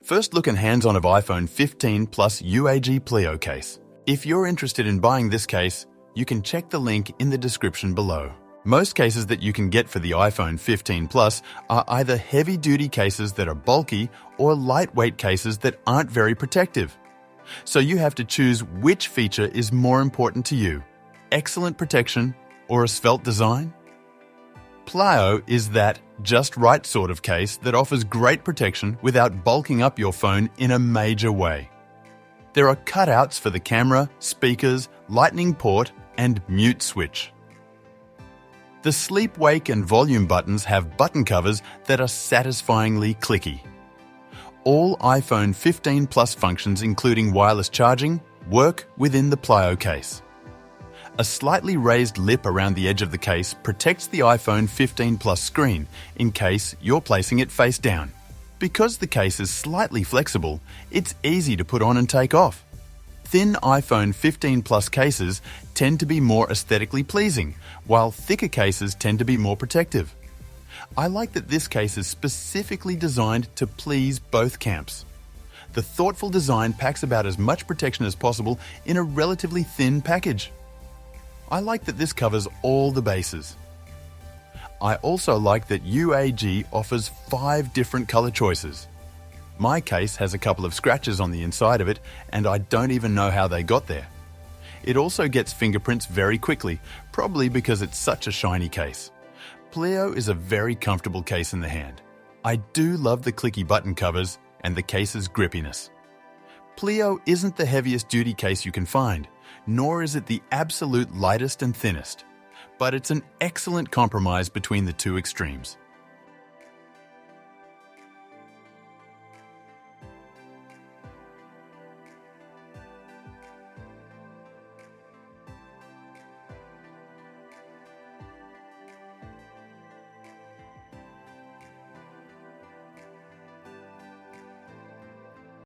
First look at hands-on of iPhone 15 Plus UAG Plyo case. If you're interested in buying this case, you can check the link in the description below. Most cases that you can get for the iPhone 15 Plus are either heavy-duty cases that are bulky or lightweight cases that aren't very protective. So you have to choose which feature is more important to you, excellent protection or a svelte design? Plyo is that just right sort of case that offers great protection without bulking up your phone in a major way. There are cutouts for the camera, speakers, lightning port, and mute switch. The sleep, wake, and volume buttons have button covers that are satisfyingly clicky. All iPhone 15 Plus functions, including wireless charging, work within the Plyo case. A slightly raised lip around the edge of the case protects the iPhone 15 Plus screen in case you're placing it face down. Because the case is slightly flexible, it's easy to put on and take off. Thin iPhone 15 Plus cases tend to be more aesthetically pleasing, while thicker cases tend to be more protective. I like that this case is specifically designed to please both camps. The thoughtful design packs about as much protection as possible in a relatively thin package. I like that this covers all the bases. I also like that UAG offers 5 different color choices. My case has a couple of scratches on the inside of it, and I don't even know how they got there. It also gets fingerprints very quickly, probably because it's such a shiny case. Plyo is a very comfortable case in the hand. I do love the clicky button covers and the case's grippiness. Plyo isn't the heaviest duty case you can find, nor is it the absolute lightest and thinnest, but it's an excellent compromise between the two extremes.